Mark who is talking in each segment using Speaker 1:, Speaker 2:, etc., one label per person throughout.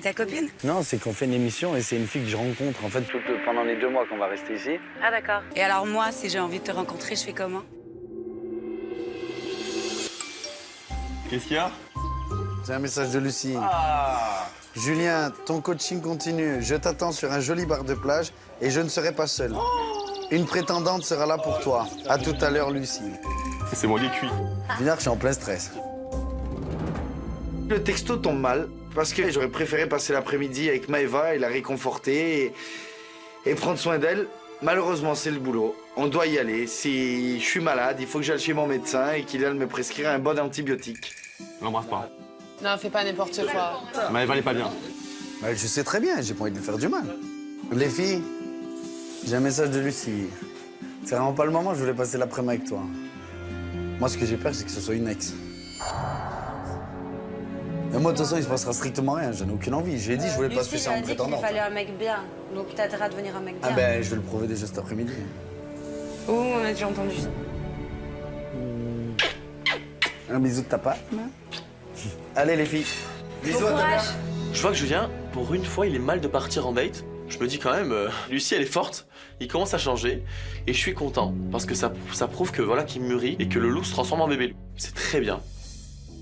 Speaker 1: Ta copine?
Speaker 2: Non, c'est qu'on fait une émission et c'est une fille que je rencontre en fait pendant les 2 mois qu'on va rester ici.
Speaker 1: Ah d'accord. Et alors moi, si j'ai envie de te rencontrer, je fais comment?
Speaker 3: Qu'est-ce qu'il y a?
Speaker 2: C'est un message de Lucie. Julien, ton coaching continue. Je t'attends sur un joli bar de plage et je ne serai pas seul. Une prétendante sera là pour toi. À tout à l'heure, Lucie.
Speaker 3: C'est moi qui cuit.
Speaker 2: Viens, je suis en plein stress.
Speaker 4: Le texto tombe mal parce que j'aurais préféré passer l'après-midi avec Maëva et la réconforter et prendre soin d'elle. Malheureusement, c'est le boulot. On doit y aller. Si je suis malade, il faut que j'aille chez mon médecin et qu'il aille me prescrire un bon antibiotique.
Speaker 3: L'embrasse pas.
Speaker 5: Non, fais pas n'importe quoi.
Speaker 3: Mais elle valait pas bien.
Speaker 2: Bah, je sais très bien, j'ai pas envie de lui faire du mal. Les filles, j'ai un message de Lucie. C'est vraiment pas le moment, je voulais passer l'après-midi avec toi. Moi, ce que j'ai peur, c'est que ce soit une ex. Mais moi, de toute façon, il se passera strictement rien, j'en ai aucune envie. J'ai dit, je voulais pas
Speaker 1: Lucie,
Speaker 2: sucer en
Speaker 1: dit qu'il
Speaker 2: prétendant.
Speaker 1: lui fallait un mec bien. Donc t'as intérêt à devenir un mec bien.
Speaker 2: Ah ben, je vais le prouver déjà cet après-midi.
Speaker 5: Oh, on a déjà entendu.
Speaker 2: Un bisou de ta part. Allez, les filles. Bisous à ta mère.
Speaker 6: Je vois que Julien, pour une fois, il est mal de partir en date. Je me dis quand même, Lucie, elle est forte. Il commence à changer. Et je suis content. Parce que ça prouve que voilà, qu'il mûrit et que le loup se transforme en bébé loup. C'est très bien.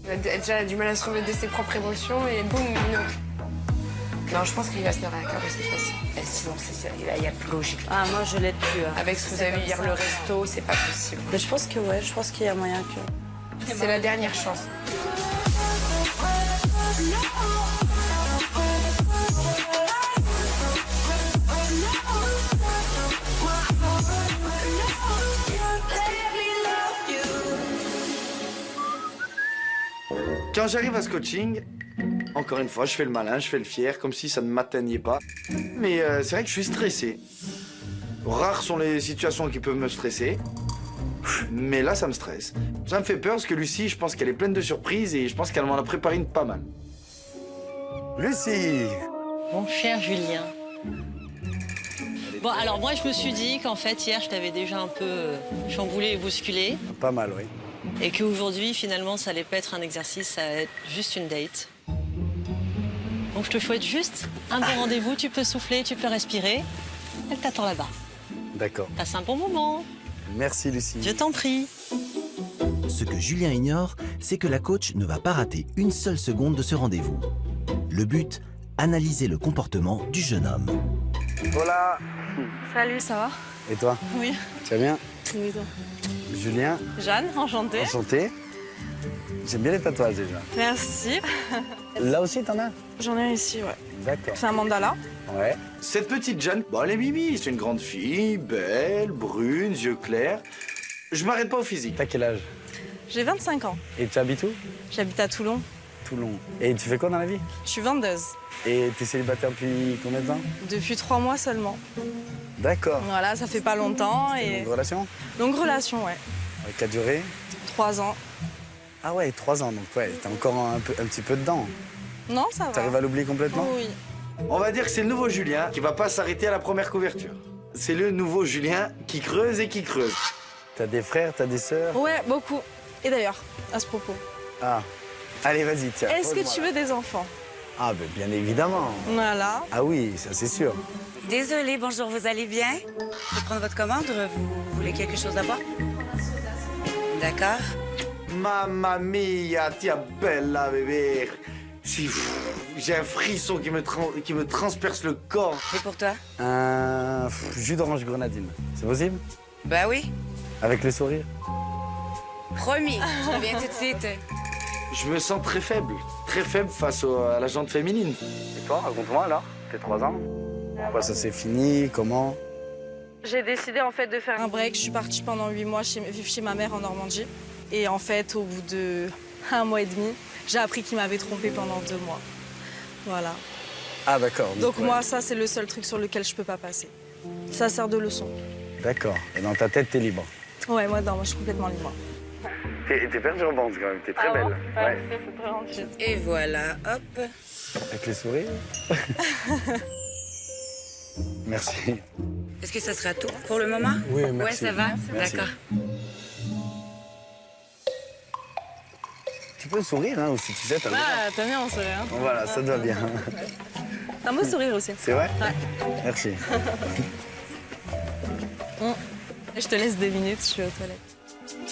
Speaker 5: Elle a du mal à se remettre de ses propres émotions et boum, une autre. Non, je pense qu'il va se tenir à la corde cette fois-ci. Sinon, il y a plus logique.
Speaker 1: Ah, moi, je l'aide plus. Hein.
Speaker 5: Avec ce que vous avez vu hier, le resto, c'est pas possible.
Speaker 1: Mais je pense que ouais, je pense qu'il y a moyen que...
Speaker 5: C'est la dernière chance.
Speaker 4: Quand j'arrive à ce coaching, encore une fois, je fais le malin, je fais le fier, comme si ça ne m'atteignait pas. Mais c'est vrai que je suis stressé. Rares sont les situations qui peuvent me stresser. Mais là, ça me stresse. Ça me fait peur parce que Lucie, je pense qu'elle est pleine de surprises et je pense qu'elle m'en a préparé une pas mal.
Speaker 2: Lucie.
Speaker 7: Mon cher Julien. Bon, alors moi, je me suis dit qu'en fait, hier, je t'avais déjà un peu chamboulé et bousculé.
Speaker 2: Pas mal, oui.
Speaker 7: Et qu'aujourd'hui, finalement, ça allait pas être un exercice, ça allait être juste une date. Donc, je te souhaite juste un bon rendez-vous. Tu peux souffler, tu peux respirer. Elle t'attend là-bas.
Speaker 2: D'accord.
Speaker 7: Passe un bon moment.
Speaker 2: Merci, Lucie.
Speaker 7: Je t'en prie.
Speaker 8: Ce que Julien ignore, c'est que la coach ne va pas rater une seule seconde de ce rendez-vous. Le but, analyser le comportement du jeune homme.
Speaker 2: Voilà.
Speaker 9: Salut, ça va?
Speaker 2: Et toi?
Speaker 9: Oui.
Speaker 2: Tu vas bien?
Speaker 9: Oui, toi.
Speaker 2: Julien.
Speaker 9: Jeanne, enchantée.
Speaker 2: Enchanté. J'aime bien les tatouages déjà.
Speaker 9: Merci.
Speaker 2: Là aussi, t'en as?
Speaker 9: J'en ai un ici, ouais.
Speaker 2: D'accord.
Speaker 9: C'est un mandala.
Speaker 2: Ouais.
Speaker 4: Cette petite Jeanne, bon, elle est mimi, c'est une grande fille, belle, brune, yeux clairs. Je m'arrête pas au physique.
Speaker 2: T'as quel âge?
Speaker 9: J'ai 25 ans.
Speaker 2: Et tu habites où?
Speaker 9: J'habite à Toulon.
Speaker 2: Toulon. Et tu fais quoi dans la vie?
Speaker 9: Je suis vendeuse.
Speaker 2: Et t'es célibataire depuis combien de temps?
Speaker 9: Depuis 3 mois seulement.
Speaker 2: D'accord.
Speaker 9: Voilà, ça fait pas longtemps.
Speaker 2: Et... Longue relation?
Speaker 9: Longue relation, ouais.
Speaker 2: Qui a duré?
Speaker 9: 3 ans.
Speaker 2: Ah ouais, 3 ans, donc ouais, t'es encore un petit peu dedans.
Speaker 9: Non, ça va.
Speaker 2: T'arrives à l'oublier complètement?
Speaker 9: Oui.
Speaker 4: On va dire que c'est le nouveau Julien qui va pas s'arrêter à la première couverture. C'est le nouveau Julien qui creuse et qui creuse.
Speaker 2: T'as des frères, t'as des sœurs?
Speaker 9: Ouais, beaucoup. Et d'ailleurs, à ce propos,
Speaker 2: Ah, allez, vas-y, tiens.
Speaker 9: est-ce que
Speaker 2: pose-moi
Speaker 9: tu
Speaker 2: là.
Speaker 9: veux des enfants?
Speaker 2: Ah, ben bien évidemment.
Speaker 9: Voilà.
Speaker 2: Ah oui, ça c'est sûr.
Speaker 1: Désolée, bonjour, vous allez bien? Je peux prendre votre commande? Vous voulez quelque chose là-bas? D'accord.
Speaker 4: Mamma mia, tia bella bébé. J'ai un frisson qui me transperce le corps.
Speaker 1: Et pour toi?
Speaker 2: Un jus d'orange grenadine. C'est possible?
Speaker 1: Bah oui.
Speaker 2: Avec le sourire?
Speaker 1: Promis, je reviens tout de suite.
Speaker 4: Je me sens très faible face à la jante féminine.
Speaker 2: Et toi, raconte-moi alors. T'es 3 ans? Pourquoi ça s'est fini? Comment?
Speaker 9: J'ai décidé en fait de faire un break. Je suis partie pendant 8 mois vivre chez ma mère en Normandie. Et en fait, au bout de 1 mois et demi, j'ai appris qu'il m'avait trompée pendant 2 mois. Voilà.
Speaker 2: Ah d'accord.
Speaker 9: Donc
Speaker 2: ouais.
Speaker 9: moi, ça, c'est le seul truc sur lequel je peux pas passer. Ça sert de leçon.
Speaker 2: D'accord. Et dans ta tête, t'es libre.
Speaker 9: Ouais, moi, non, moi, je suis complètement libre.
Speaker 2: T'es perturbante quand même, t'es très belle. Ouais.
Speaker 9: C'est très gentil.
Speaker 1: Et voilà, hop.
Speaker 2: Avec le sourire. Merci.
Speaker 1: Est-ce que ça sera tout pour le moment?
Speaker 2: Oui, merci.
Speaker 1: Ouais, ça va?
Speaker 2: Merci.
Speaker 1: D'accord.
Speaker 2: Tu peux sourire hein, aussi, tu sais. T'as le droit.
Speaker 9: Ah, t'as bien, on se hein.
Speaker 2: Voilà, ça doit bien.
Speaker 9: Un beau sourire aussi.
Speaker 2: C'est vrai?
Speaker 9: Ouais.
Speaker 2: Merci.
Speaker 9: Et je te laisse 2 minutes, je suis aux toilettes.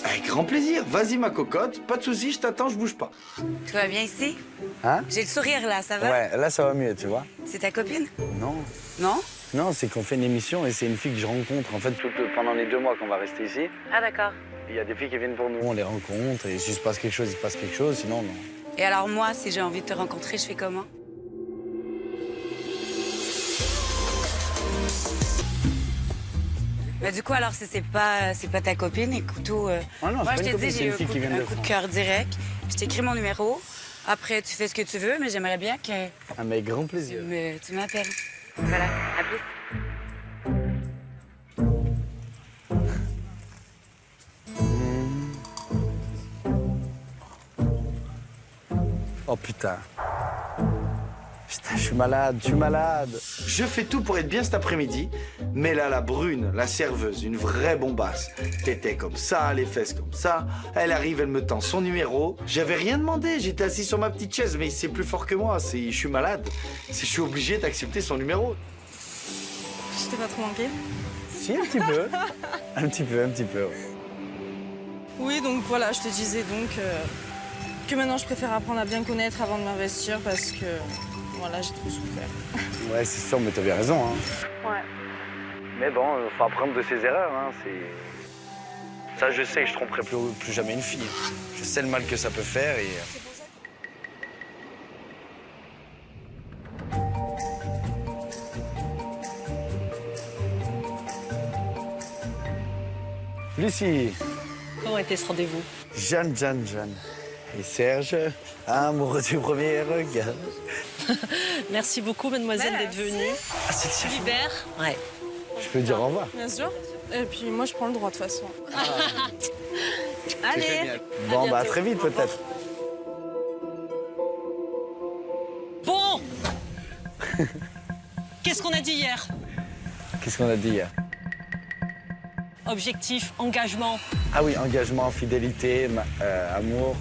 Speaker 4: Avec grand plaisir. Vas-y, ma cocotte. Pas de soucis, je t'attends, je bouge pas.
Speaker 1: Tout va bien ici?
Speaker 2: Hein?
Speaker 1: J'ai le sourire là, ça va?
Speaker 2: Ouais, là, ça va mieux, tu vois.
Speaker 1: C'est ta copine?
Speaker 2: Non.
Speaker 1: Non?
Speaker 2: Non, c'est qu'on fait une émission et c'est une fille que je rencontre, en fait, pendant les 2 mois qu'on va rester ici.
Speaker 1: Ah d'accord.
Speaker 2: Il y a des filles qui viennent pour nous. On les rencontre et s'il se passe quelque chose, il se passe quelque chose, sinon, non.
Speaker 1: Et alors moi, si j'ai envie de te rencontrer, je fais comment? Bah, du coup, alors, si c'est pas ta copine, écoute,
Speaker 2: Ah non, c'est
Speaker 1: moi,
Speaker 2: pas
Speaker 1: je
Speaker 2: une
Speaker 1: t'ai
Speaker 2: copine,
Speaker 1: dit,
Speaker 2: c'est
Speaker 1: j'ai eu
Speaker 2: une fille qui vient de
Speaker 1: un coup de cœur direct. Je t'écris mon numéro. Après, tu fais ce que tu veux, mais j'aimerais bien que
Speaker 2: Ah, mais avec grand plaisir.
Speaker 1: tu m'appelles. Voilà, à plus.
Speaker 2: Oh putain. Putain, je suis malade, je suis malade.
Speaker 4: Je fais tout pour être bien cet après-midi, mais là, la brune, la serveuse, une vraie bombasse. T'étais comme ça, les fesses comme ça. Elle arrive, elle me tend son numéro. J'avais rien demandé, j'étais assis sur ma petite chaise, mais c'est plus fort que moi. Je suis malade. Je suis obligé d'accepter son numéro.
Speaker 9: Je t'ai pas trop manqué?
Speaker 2: Si, un petit peu. Un petit peu, un petit peu.
Speaker 9: Oui, donc voilà, je te disais donc que maintenant je préfère apprendre à bien connaître avant de m'investir parce que voilà, j'ai trop souffert.
Speaker 2: Ouais, c'est sûr, mais t'as bien raison, hein.
Speaker 9: Ouais.
Speaker 2: Mais bon, faut apprendre de ses erreurs, hein. Ça, je sais que je tromperai plus jamais une fille. Je sais le mal que ça peut faire et... Lucie,
Speaker 7: Comment était ce rendez-vous?
Speaker 2: Jeanne. Et Serge, amoureux du premier regard.
Speaker 7: Merci beaucoup, mademoiselle, d'être venue.
Speaker 2: Ah, c'est
Speaker 7: Tu
Speaker 2: Serge.
Speaker 7: libères? Ouais.
Speaker 2: Je peux dire au revoir.
Speaker 9: Bien sûr. Et puis moi, je prends le droit de toute façon.
Speaker 7: Allez.
Speaker 2: Bon, bah à
Speaker 7: bientôt.
Speaker 2: très vite peut-être.
Speaker 7: Bon. Qu'est-ce qu'on a dit hier?
Speaker 2: Qu'est-ce qu'on a dit hier?
Speaker 7: Objectif, engagement.
Speaker 2: Ah oui, engagement, fidélité, amour.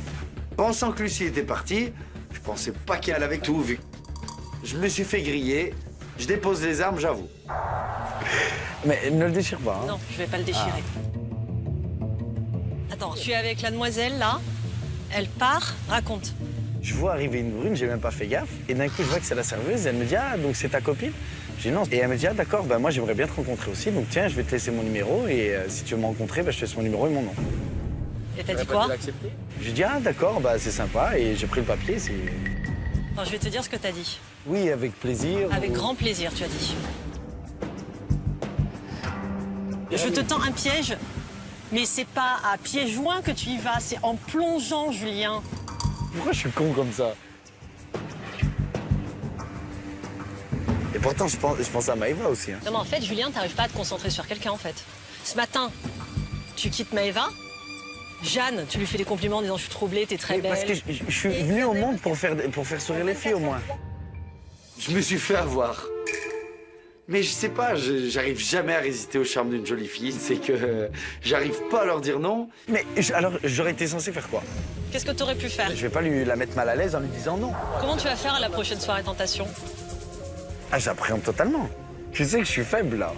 Speaker 4: Pensant que Lucie était partie, je pensais pas qu'elle avait tout vu. Je me suis fait griller. Je dépose les armes, j'avoue.
Speaker 2: Mais ne le déchire pas, hein.
Speaker 7: Non, je vais pas le déchirer. Attends, tu es avec la demoiselle, là. Elle part, raconte.
Speaker 2: Je vois arriver une brune, j'ai même pas fait gaffe. Et d'un coup, je vois que c'est la serveuse. Elle me dit, ah, donc c'est ta copine? Je dis non. Et elle me dit, ah, d'accord, bah, moi, j'aimerais bien te rencontrer aussi. Donc, tiens, je vais te laisser mon numéro. Et si tu veux me rencontrer, bah, je te laisse mon numéro et mon nom.
Speaker 7: Et t'as dit quoi?
Speaker 2: J'ai dit, ah, d'accord, bah, c'est sympa. Et j'ai pris le papier. C'est...
Speaker 7: Attends, je vais te dire ce que t'as dit.
Speaker 2: Oui, avec plaisir.
Speaker 7: Avec grand plaisir, tu as dit. Je te tends un piège, mais c'est pas à pieds joints que tu y vas, c'est en plongeant, Julien.
Speaker 2: Pourquoi je suis con comme ça? Et pourtant, je pense à Maëva aussi. Hein.
Speaker 7: Non, mais en fait, Julien, t'arrives pas à te concentrer sur quelqu'un, en fait. Ce matin, tu quittes Maëva. Jeanne, tu lui fais des compliments en disant « je suis troublée, t'es très
Speaker 2: Mais
Speaker 7: belle ».
Speaker 2: parce que je suis venu au monde pour faire sourire les filles, au moins.
Speaker 4: Je me suis fait avoir. Mais je sais pas, j'arrive jamais à résister au charme d'une jolie fille. C'est que j'arrive pas à leur dire non.
Speaker 2: Mais alors, j'aurais été censé faire quoi?
Speaker 7: Qu'est-ce que t'aurais pu faire?
Speaker 2: Je vais pas la mettre mal à l'aise en lui disant non.
Speaker 7: Comment tu vas faire à la prochaine soirée tentation?
Speaker 2: Ah, j'appréhende totalement. Tu sais que je suis faible, là.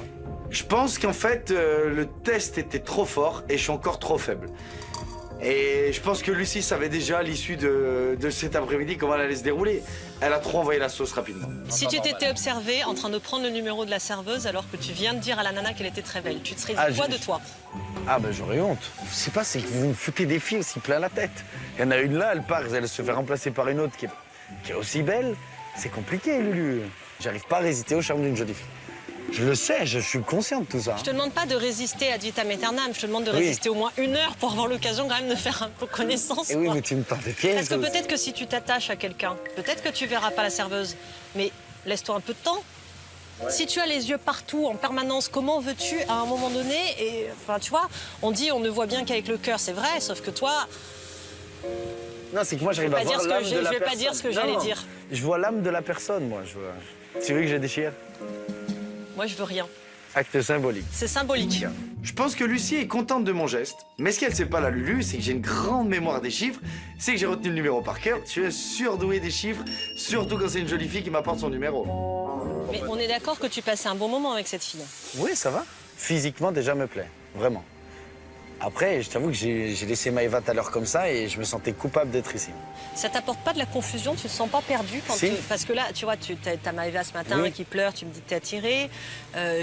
Speaker 4: Je pense qu'en fait, le test était trop fort et je suis encore trop faible. Et je pense que Lucie savait déjà à l'issue de cet après-midi comment elle allait se dérouler. Elle a trop envoyé la sauce rapidement.
Speaker 7: Si tu t'étais observé en train de prendre le numéro de la serveuse alors que tu viens de dire à la nana qu'elle était très belle, tu te serais dit quoi de toi?
Speaker 2: Ah, ben j'aurais honte. Je sais pas, c'est que vous me foutez des filles aussi plein la tête. Il y en a une là, elle part, elle se fait remplacer par une autre qui est aussi belle. C'est compliqué, Lulu. J'arrive pas à résister au charme d'une jolie fille. Je le sais, je suis conscient de tout ça.
Speaker 7: Je te demande pas de résister ad vitam aeternam, je te demande de résister au moins 1 heure pour avoir l'occasion quand même de faire un peu connaissance.
Speaker 2: Et oui,
Speaker 7: quoi.
Speaker 2: mais tu me tends des pièges.
Speaker 7: Parce que peut-être que si tu t'attaches à quelqu'un, peut-être que tu verras pas la serveuse, mais laisse-toi un peu de temps. Ouais. Si tu as les yeux partout, en permanence, comment veux-tu, à un moment donné, et enfin, tu vois, on dit on ne voit bien qu'avec le cœur, c'est vrai, sauf que toi...
Speaker 2: Non, c'est que moi, j'arrive à voir l'âme de la personne.
Speaker 7: Je vais pas dire ce que j'allais dire.
Speaker 2: Je vois l'âme de la personne, moi. Tu veux que je déchire?
Speaker 7: Moi, je veux rien.
Speaker 2: Acte symbolique.
Speaker 7: C'est symbolique.
Speaker 4: Je pense que Lucie est contente de mon geste, mais ce qu'elle sait pas, la Lulu, c'est que j'ai une grande mémoire des chiffres, c'est que j'ai retenu le numéro par cœur, je suis surdoué des chiffres, surtout quand c'est une jolie fille qui m'apporte son numéro.
Speaker 7: Mais on est d'accord que tu passais un bon moment avec cette fille.
Speaker 2: Oui, ça va. Physiquement, déjà, me plaît. Vraiment. Après, je t'avoue que j'ai laissé Maëva tout à l'heure comme ça et je me sentais coupable d'être ici.
Speaker 7: Ça t'apporte pas de la confusion, tu te sens pas perdu quand
Speaker 2: Si.
Speaker 7: parce que là, tu vois, t'as Maëva ce matin
Speaker 2: Oui.
Speaker 7: qui pleure, tu me dis que t'es attirée.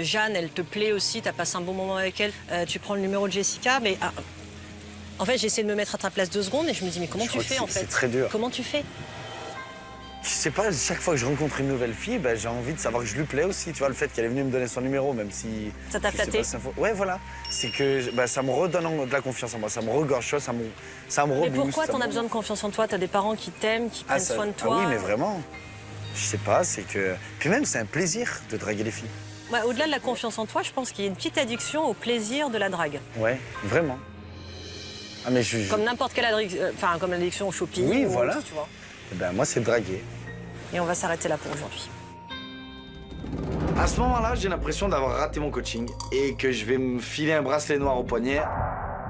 Speaker 7: Jeanne, elle te plaît aussi, t'as passé un bon moment avec elle. Tu prends le numéro de Jessica, mais en fait, j'essaie de me mettre à ta place 2 secondes et je me dis mais comment
Speaker 2: Je
Speaker 7: tu
Speaker 2: crois que
Speaker 7: fais en fait
Speaker 2: c'est très dur.
Speaker 7: Comment tu fais?
Speaker 2: Je sais pas, chaque fois que je rencontre une nouvelle fille, ben, j'ai envie de savoir que je lui plais aussi. Tu vois, le fait qu'elle est venue me donner son numéro, même si...
Speaker 7: Ça t'a
Speaker 2: je sais
Speaker 7: flatté?
Speaker 2: pas si ça faut- Ouais, voilà. C'est que ben, ça me redonne de la confiance en moi. Ça me regorge, ça me rebooste.
Speaker 7: Mais pourquoi
Speaker 2: ça
Speaker 7: t'en
Speaker 2: me-
Speaker 7: as besoin de confiance en toi? T'as des parents qui t'aiment, qui prennent
Speaker 2: ça-
Speaker 7: soin de toi.
Speaker 2: Ah oui, mais vraiment. Je sais pas, c'est que... Puis même, c'est un plaisir de draguer les filles.
Speaker 7: Ouais, au-delà de la confiance en toi, je pense qu'il y a une petite addiction au plaisir de la drague.
Speaker 2: Ouais, vraiment. Ah, mais
Speaker 7: Comme n'importe quelle comme l'addiction au shopping.
Speaker 2: Oui,
Speaker 7: ou
Speaker 2: voilà.
Speaker 7: autre, tu vois.
Speaker 2: Eh ben, moi, c'est de draguer.
Speaker 7: Et on va s'arrêter là pour aujourd'hui.
Speaker 4: À ce moment-là, j'ai l'impression d'avoir raté mon coaching et que je vais me filer un bracelet noir au poignet.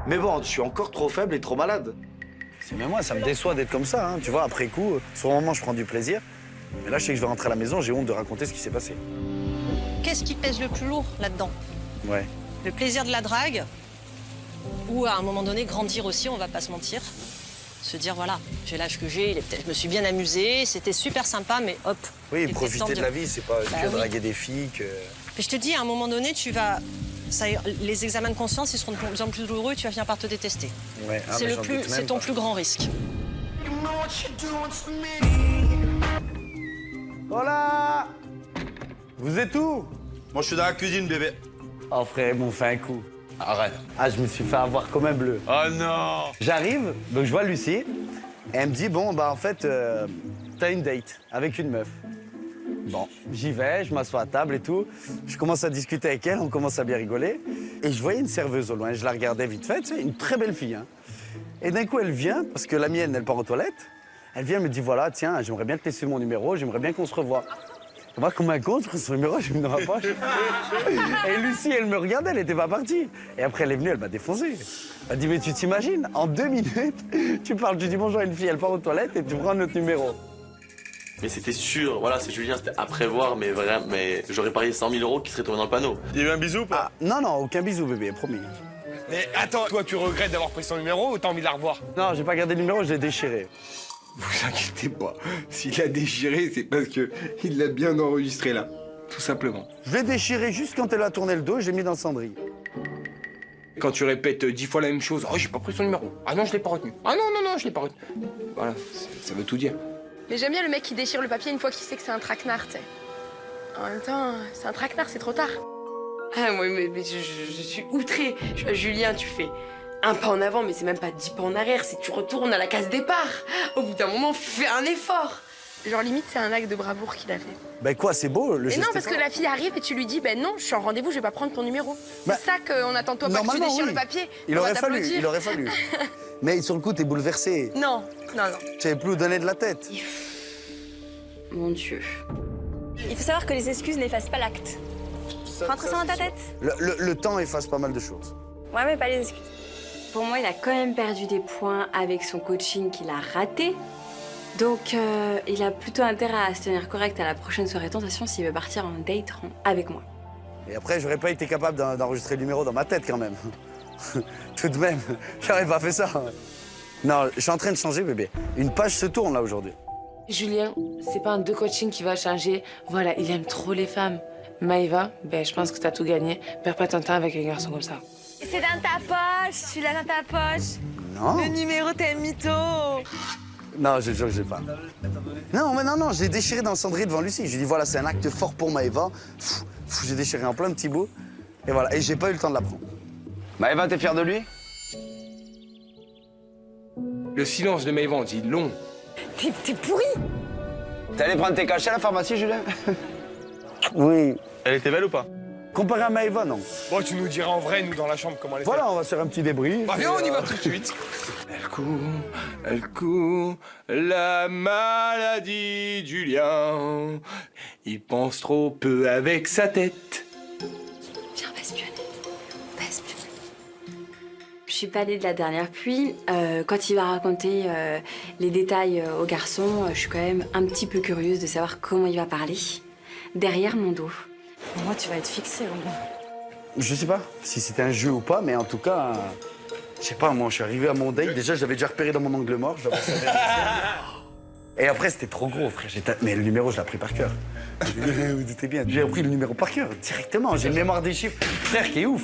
Speaker 4: Mais bon, je suis encore trop faible et trop malade.
Speaker 2: C'est même moi, ça me déçoit d'être comme ça. Hein. Tu vois, après coup, sur le moment, je prends du plaisir. Mais là, je sais que je vais rentrer à la maison, j'ai honte de raconter ce qui s'est passé.
Speaker 7: Qu'est-ce qui pèse le plus lourd là-dedans?
Speaker 2: Ouais.
Speaker 7: Le plaisir de la drague ou à un moment donné grandir aussi, on va pas se mentir. Se dire voilà, j'ai l'âge que j'ai, je me suis bien amusée, c'était super sympa, mais hop.
Speaker 2: Oui,
Speaker 7: il est peut-être temps
Speaker 2: profiter de la vie, c'est pas
Speaker 7: Bah
Speaker 2: que
Speaker 7: oui.
Speaker 2: draguer des filles, que...
Speaker 7: Mais je te dis, à un moment donné, les examens de conscience, ils seront de plus en plus douloureux, tu vas finir par te détester.
Speaker 2: Ouais, ah,
Speaker 7: c'est
Speaker 2: mais j'en doute même
Speaker 7: c'est ton
Speaker 2: pas.
Speaker 7: plus grand risque.
Speaker 2: Hola! Vous êtes où?
Speaker 10: Moi, je suis dans la cuisine, bébé.
Speaker 2: Oh frère, ils m'ont fait un coup.
Speaker 10: Arrête.
Speaker 2: Ah, je me suis fait avoir comme un bleu.
Speaker 10: Oh non!
Speaker 2: J'arrive, donc je vois Lucie, et elle me dit, bon, bah en fait, t'as une date avec une meuf. Bon, j'y vais, je m'assois à table et tout. Je commence à discuter avec elle, on commence à bien rigoler. Et je voyais une serveuse au loin, je la regardais vite fait, tu sais, une très belle fille. Hein. Et d'un coup, elle vient, parce que la mienne, elle part aux toilettes. Elle vient, elle me dit, voilà, tiens, j'aimerais bien te laisser mon numéro, j'aimerais bien qu'on se revoie. Et moi, comme un con, je prends son numéro, je me dans ma poche. Et Lucie, elle me regardait, elle n'était pas partie. Et après, elle est venue, elle m'a défoncé. Elle m'a dit, mais tu t'imagines, en 2 minutes, tu dis bonjour à une fille, elle part aux toilettes et tu prends notre numéro.
Speaker 6: Mais c'était sûr, voilà, c'est Julien, c'était à prévoir, mais vraiment, mais j'aurais parié 100 000 € qui seraient tombés dans le panneau.
Speaker 10: Il y a eu un bisou ou pas?
Speaker 2: Ah, non, non, aucun bisou, bébé, promis.
Speaker 11: Mais attends, toi tu regrettes d'avoir pris son numéro ou t'as envie de la revoir?
Speaker 2: Non, j'ai pas gardé le numéro, je l'ai déchiré.
Speaker 12: Vous inquiétez pas, s'il a déchiré, c'est parce que il l'a bien enregistré là, tout simplement.
Speaker 2: Je l'ai déchiré juste quand elle a tourné le dos, je l'ai mis dans le cendrier.
Speaker 11: Quand tu répètes 10 fois la même chose, oh j'ai pas pris son numéro. Ah non, je l'ai pas retenu. Ah non, non, non, je l'ai pas retenu. Voilà, ça veut tout dire.
Speaker 5: Mais j'aime bien le mec qui déchire le papier une fois qu'il sait que c'est un traquenard, tu sais. En même temps, c'est un traquenard, c'est trop tard. Ah, moi, mais je suis outrée. Je vois Julien, tu fais un pas en avant, mais c'est même pas 10 pas en arrière, c'est tu retournes à la case départ. Au bout d'un moment, fais un effort. Genre, limite, c'est un acte de bravoure qu'il a fait.
Speaker 2: Ben quoi, c'est beau, le
Speaker 5: Mais
Speaker 2: geste
Speaker 5: non,
Speaker 2: est
Speaker 5: parce que
Speaker 2: fort.
Speaker 5: la fille arrive et tu lui dis, ben non, je suis en rendez-vous, je vais pas prendre ton numéro.
Speaker 2: Bah,
Speaker 5: C'est ça qu'on attend de toi, pas que tu
Speaker 2: normalement,
Speaker 5: déchires
Speaker 2: oui.
Speaker 5: le papier.
Speaker 2: Il
Speaker 5: on va
Speaker 2: aurait fallu,
Speaker 5: t'applaudir.
Speaker 2: il aurait fallu. Mais sur le coup, t'es bouleversé.
Speaker 5: Non, non, non.
Speaker 2: Tu savais plus où donner de la tête.
Speaker 5: Mon Dieu.
Speaker 13: Il faut savoir que les excuses n'effacent pas l'acte. Rentre ça dans ta tête.
Speaker 2: Le temps efface pas mal de choses.
Speaker 13: Ouais, mais pas les excuses.
Speaker 14: Pour moi, il a quand même perdu des points avec son coaching qu'il a raté. Donc, il a plutôt intérêt à se tenir correct à la prochaine soirée tentation s'il veut partir en date avec moi.
Speaker 2: Et après, j'aurais pas été capable d'enregistrer le numéro dans ma tête quand même. Tout de même, j'aurais pas fait ça. Non, je suis en train de changer, bébé. Une page se tourne là aujourd'hui.
Speaker 5: Julien, c'est pas un deux coaching qui va changer. Voilà, il aime trop les femmes. Maëva, ben je pense que t'as tout gagné. Perds pas ton temps avec un garçon comme ça.
Speaker 13: C'est dans ta poche, tu l'as dans ta poche.
Speaker 2: Non.
Speaker 13: Le numéro, t'es un mytho.
Speaker 2: Non, je jure que j'ai pas. Non, mais non, j'ai déchiré dans le cendrier devant Lucie. Je lui ai dit, voilà, c'est un acte fort pour Maëva. J'ai déchiré en plein de petits bouts. Et voilà, et j'ai pas eu le temps de la prendre.
Speaker 10: Maëva, t'es fière de lui?
Speaker 11: Le silence de Maëva en dit long.
Speaker 13: T'es pourri.
Speaker 10: T'es allé prendre tes cachets à la pharmacie, Julien?
Speaker 2: Oui.
Speaker 3: Elle était belle ou pas?
Speaker 2: Comparé à Maëva, non.
Speaker 11: Bon, tu nous diras en vrai, nous, dans la chambre, comment elle est.
Speaker 2: Voilà, on va se faire un petit débrief.
Speaker 11: Bah viens, on y va tout de suite. Elle court, la maladie du lien. Il pense trop peu avec sa tête.
Speaker 14: Je suis pas née de la dernière pluie. Quand il va raconter les détails aux garçons, je suis quand même un petit peu curieuse de savoir comment il va parler derrière mon dos.
Speaker 13: Moi, tu vas être fixée au moins.
Speaker 2: Je sais pas si c'était un jeu ou pas, mais en tout cas, je sais pas, moi, je suis arrivé à mon date. Déjà, je l'avais déjà repéré dans mon angle mort. Je l'avais savé. Et après, c'était trop gros, frère. Mais le numéro, je l'ai appris par cœur. Vous doutez bien. J'ai appris le numéro par cœur, directement. J'ai une mémoire des chiffres, frère, qui est ouf.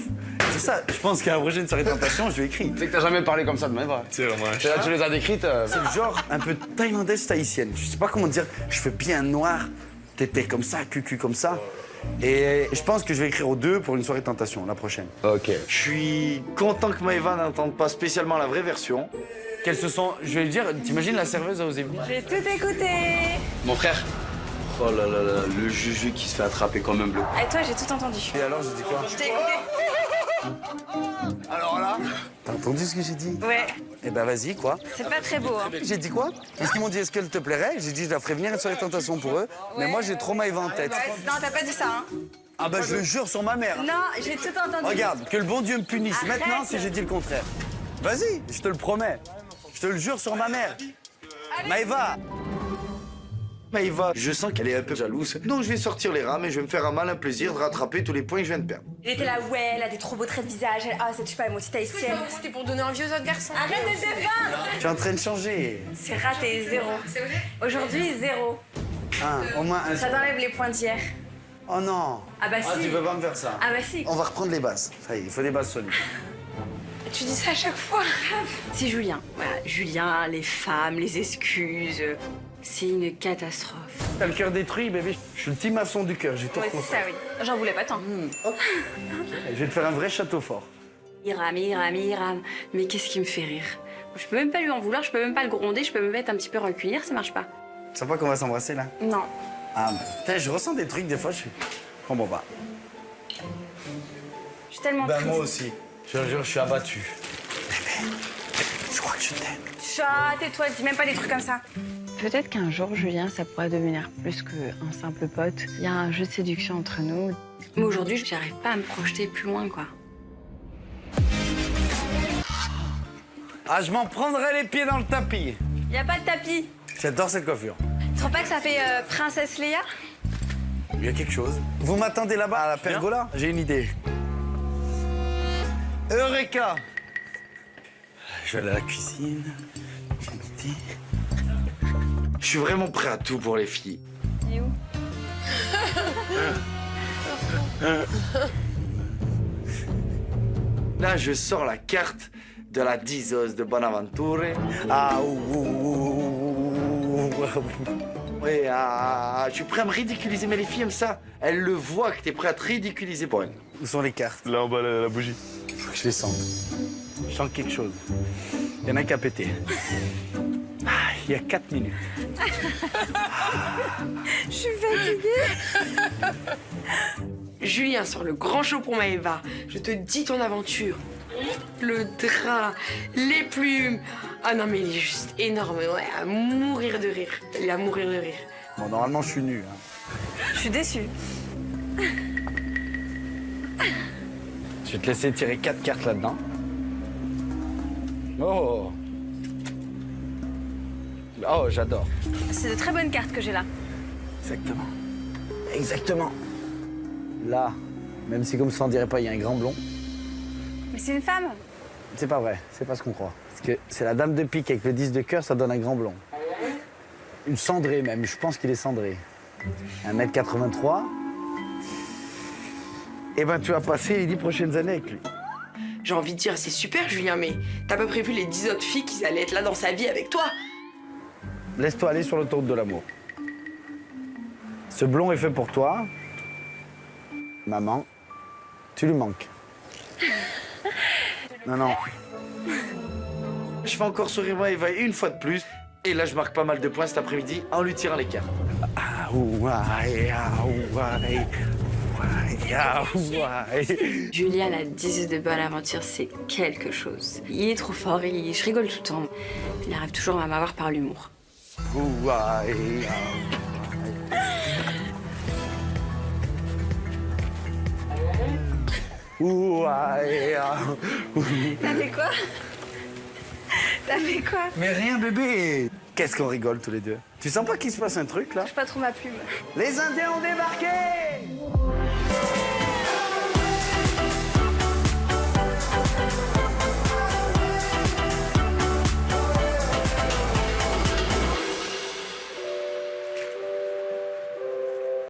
Speaker 2: C'est ça, je pense qu'à la prochaine soirée de tentation, je vais écrire.
Speaker 10: Tu sais que t'as jamais parlé comme ça de Maëva.
Speaker 3: C'est vrai.
Speaker 10: Tu les as décrites.
Speaker 2: C'est le genre un peu thaïlandaise tahitienne. Je sais pas comment dire, je fais bien noir, tété comme ça, cucu comme ça. Et je pense que je vais écrire aux deux pour une soirée de tentation, la prochaine.
Speaker 10: Ok.
Speaker 4: Je suis content que Maëva n'entende pas spécialement la vraie version.
Speaker 2: Qu'elles se sont, je vais lui dire, t'imagines la serveuse a osé venir.
Speaker 13: J'ai tout écouté.
Speaker 6: Mon frère. Oh là là là, le Juju qui se fait attraper comme un bleu.
Speaker 13: Et toi, j'ai tout entendu.
Speaker 2: Et alors, j'ai dit quoi?
Speaker 13: Je t'ai écouté.
Speaker 10: Alors là,
Speaker 2: T'as entendu ce que j'ai dit?
Speaker 13: Ouais.
Speaker 2: Eh ben vas-y, quoi.
Speaker 13: C'est pas très beau, hein.
Speaker 2: J'ai dit quoi? Parce qu'ils m'ont dit, est-ce qu'elle te plairait? J'ai dit, je la ferai venir une soirée de tentation pour eux. Mais moi, j'ai trop Maëva en tête.
Speaker 13: Non, t'as pas dit ça, hein.
Speaker 2: Ah bah je le jure sur ma mère.
Speaker 13: Non, j'ai tout entendu.
Speaker 2: Regarde, que le bon Dieu me punisse
Speaker 13: Arrête.
Speaker 2: maintenant si j'ai dit le contraire. Vas-y, je te le promets. Je te le jure sur ma mère. Maëva.
Speaker 4: Maëva, je sens qu'elle est un peu jalouse. Donc je vais sortir les rames et je vais me faire un malin plaisir de rattraper tous les points que je viens de perdre.
Speaker 13: Elle était là, ouais, elle a des trop beaux traits de visage. Ah, ça tue pas, moi aussi tahitienne.
Speaker 5: C'était pour donner envie aux autres garçons.
Speaker 13: Arrête de te défendre.
Speaker 2: Tu es en train de changer.
Speaker 13: C'est raté, 0.
Speaker 5: C'est vrai?
Speaker 13: Aujourd'hui, 0.
Speaker 2: Au moins un.
Speaker 13: Ça t'enlève les points d'hier.
Speaker 2: Oh non.
Speaker 13: Ah bah si.
Speaker 2: Tu peux pas me faire ça.
Speaker 13: Ah bah si.
Speaker 2: On va reprendre les bases. Ça y est, il faut des bases solides.
Speaker 5: Tu dis ça à chaque fois.
Speaker 14: C'est Julien. Voilà, Julien, les femmes, les excuses. C'est une catastrophe.
Speaker 2: T'as le cœur détruit, bébé. Je suis le petit maçon du cœur, j'ai tout
Speaker 13: Ouais, c'est
Speaker 2: reconstruit.
Speaker 13: ça, oui. J'en voulais pas tant.
Speaker 2: Je vais te faire un vrai château fort.
Speaker 14: Il rame. Mais qu'est-ce qui me fait rire? Je peux même pas lui en vouloir, je peux même pas le gronder, je peux me mettre un petit peu recueillir, ça marche pas.
Speaker 2: Tu sais pas qu'on va s'embrasser là?
Speaker 14: Non.
Speaker 2: Ah, putain, je ressens des trucs des fois, je suis. Je comprends pas.
Speaker 13: Je suis tellement
Speaker 2: Ben
Speaker 13: triste.
Speaker 2: moi aussi. Je te jure, je suis abattu. Bébé, je crois que je t'aime.
Speaker 13: Chat, tais-toi, dis même pas des trucs comme ça.
Speaker 14: Peut-être qu'un jour, Julien, ça pourrait devenir plus qu'un simple pote. Il y a un jeu de séduction entre nous. Mais aujourd'hui, j'arrive pas à me projeter plus loin, quoi.
Speaker 2: Ah, je m'en prendrai les pieds dans le tapis.
Speaker 13: Y a pas de tapis.
Speaker 2: J'adore cette coiffure.
Speaker 13: Tu trouves pas que ça fait princesse Léa?
Speaker 2: Il y a quelque chose. Vous m'attendez là-bas à la pergola? J'ai une idée. Eureka! Je vais aller à la cuisine. J'ai une idée.
Speaker 4: Je suis vraiment prêt à tout pour les filles.
Speaker 13: Et où?
Speaker 4: Là, je sors la carte de la diseuse de Bonaventure.
Speaker 2: Ah,
Speaker 4: Ouais, je suis prêt à me ridiculiser, mais les filles aiment ça. Elles le voient que t'es prêt à te ridiculiser pour elles.
Speaker 2: Où sont les cartes?
Speaker 3: Là en bas, la bougie.
Speaker 2: Faut que je les sente. Je sens quelque chose. Il y en a qu'à péter. Ah, il y a 4 minutes.
Speaker 13: Je suis fatiguée.
Speaker 5: Julien sort le grand show pour Maëva. Je te dis ton aventure. Le drap, les plumes. Ah non, mais il est juste énorme. Ouais, à mourir de rire. Il est à mourir de rire.
Speaker 2: Bon, normalement, je suis nu. Hein.
Speaker 13: Je suis déçue.
Speaker 2: Je vais te laisser tirer 4 cartes là-dedans. Oh! Oh, j'adore.
Speaker 13: C'est de très bonnes cartes que j'ai là.
Speaker 2: Exactement. Exactement. Là, même si comme ça on dirait pas, il y a un grand blond.
Speaker 13: Mais c'est une femme.
Speaker 2: C'est pas vrai, c'est pas ce qu'on croit. Parce que c'est la dame de pique avec le 10 de cœur, ça donne un grand blond. Une cendrée même, je pense qu'il est cendré. 1m83. Eh ben tu vas passer les 10 prochaines années avec lui.
Speaker 5: J'ai envie de dire, c'est super, Julien, mais t'as pas prévu les 10 autres filles qui allaient être là dans sa vie avec toi?
Speaker 2: Laisse-toi aller sur l'autoroute de l'amour. Ce blond est fait pour toi. Maman, tu lui manques. Non, non.
Speaker 4: Je fais encore sourire Maëva une fois de plus. Et là, je marque pas mal de points cet après-midi en lui tirant les cartes.
Speaker 14: Julien, la diseuse de Bonaventure, c'est quelque chose. Il est trop fort, je rigole tout le temps. Il arrive toujours à m'avoir par l'humour. T'as fait quoi? T'as fait quoi?
Speaker 2: Mais rien, bébé. Qu'est-ce qu'on rigole tous les deux. Tu sens pas qu'il se passe un truc, là?
Speaker 14: Touche pas trop ma plume.
Speaker 2: Les Indiens ont débarqué!